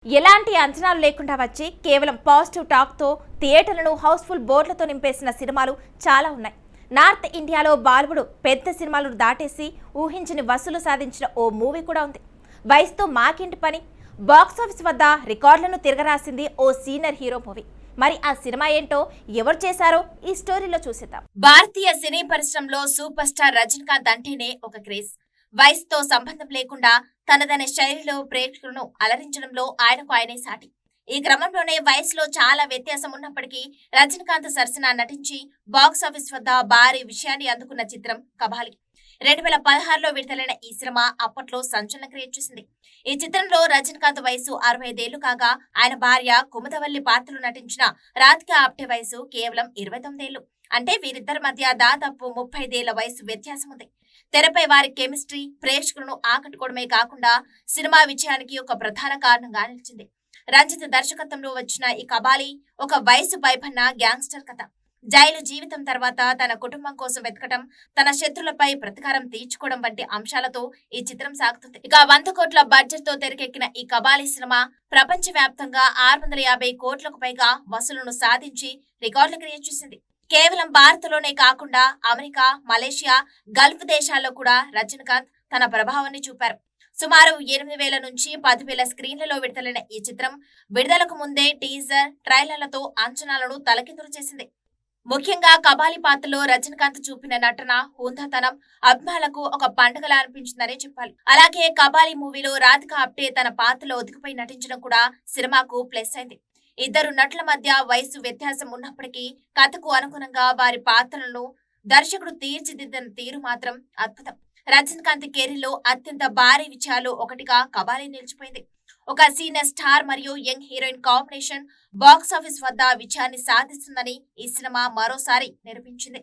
ఎలాంటి అంచనాలు లేకుండా వచ్చి కేవలం పాజిటివ్ టాక్తో థియేటర్లను హౌస్ఫుల్ బోర్డులతో నింపేసిన సినిమాలు చాలా ఉన్నాయి. నార్త్ ఇండియాలో బాలీవుడ్ పెద్ద సినిమాలను దాటేసి ఊహించని వసూలు సాధించిన ఓ మూవీ కూడా ఉంది. వయసుతో మాకింటి పని బాక్సాఫీస్ వద్ద రికార్డులను తిరగరాసింది ఓ సీనియర్ హీరో మూవీ. మరి ఆ సినిమా ఏంటో ఎవరు చేశారో ఈ స్టోరీలో చూసేద్దాం. భారతీయ సినీ పరిశ్రమలో సూపర్ స్టార్ రజనీకాంత్ అంటేనే ఒక క్రేజ్. వయసుతో సంబంధం లేకుండా తనదైన శైలిలో ప్రేక్షకులను అలరించడంలో ఆయనకు ఆయనే సాటి. ఈ క్రమంలోనే వయసులో చాలా వ్యత్యాసం ఉన్నప్పటికీ రజనీకాంత్ సరసన నటించి బాక్సాఫీస్ వద్ద భారీ విషయాన్ని అందుకున్న చిత్రం కబాలి. 2016లో విడుదలైన ఈ సినిమా అప్పట్లో సంచలనం క్రియేట్ చేసింది. ఈ చిత్రంలో రజనీకాంత్ వయసు 65 ఏళ్లు కాగా ఆయన భార్య కుముదవల్లి పాత్రలో నటించిన రాధికా ఆప్టే వయసు కేవలం 29 ఏళ్లు. అంటే వీరిద్దరి మధ్య దాదాపు 35 ఏళ్ల వయసు వ్యత్యాసం ఉంది. తెరపై వారి కెమిస్ట్రీ ప్రేక్షకులను ఆకట్టుకోవడమే కాకుండా సినిమా విజయానికి ఒక ప్రధాన కారణంగా నిలిచింది. రంజిత్ దర్శకత్వంలో వచ్చిన ఈ కబాలి ఒక వయసు పైబన్న గ్యాంగ్స్టర్ కథ. జైలు జీవితం తర్వాత తన కుటుంబం కోసం వెతకటం, తన శత్రులపై ప్రతీకారం తీర్చుకోవడం వంటి అంశాలతో ఈ చిత్రం సాగుతుంది. ఇక 100 కోట్ల బడ్జెట్ తో తెరకెక్కిన ఈ కబాలి సినిమా ప్రపంచ వ్యాప్తంగా 650 కోట్లకు పైగా వసూలును సాధించి రికార్డులు క్రియేట్ చేసింది. కేవలం భారత్లోనే కాకుండా అమెరికా, మలేషియా, గల్ఫ్ దేశాల్లో కూడా రజనీకాంత్ తన ప్రభావాన్ని చూపారు. సుమారు 8,000 నుంచి 10,000 స్క్రీన్లలో విడుదలైన ఈ చిత్రం విడుదలకు ముందే టీజర్, ట్రైలర్లతో అంచనాలను తలకిందులు చేసింది. ముఖ్యంగా కబాలి పాత్రలో రజనీకాంత్ చూపిన నటన, హుందాతనం అభిమానులకు ఒక పండుగలా అనిపించిందనే చెప్పాలి. అలాగే కబాలి మూవీలో రాధికా ఆప్టే తన పాత్రలో ఒదిగిపోయి నటించడం కూడా సినిమాకు ప్లస్ అయింది. ఇద్దరు నటుల మధ్య వయసు వ్యత్యాసం ఉన్నప్పటికీ కథకు అనుగుణంగా వారి పాత్రలను దర్శకుడు తీర్చిదిద్దిన తీరు మాత్రం అద్భుతం. రజనీకాంత్ కెరీర్లో అత్యంత భారీ విజయాలు ఒకటిగా కబాలి నిలిచిపోయింది. ఒక సీనియర్ స్టార్ మరియు యంగ్ హీరోయిన్ కాంబినేషన్ బాక్సాఫీస్ వద్ద విజయాన్ని సాధిస్తుందని ఈ సినిమా మరోసారి నిరూపించింది.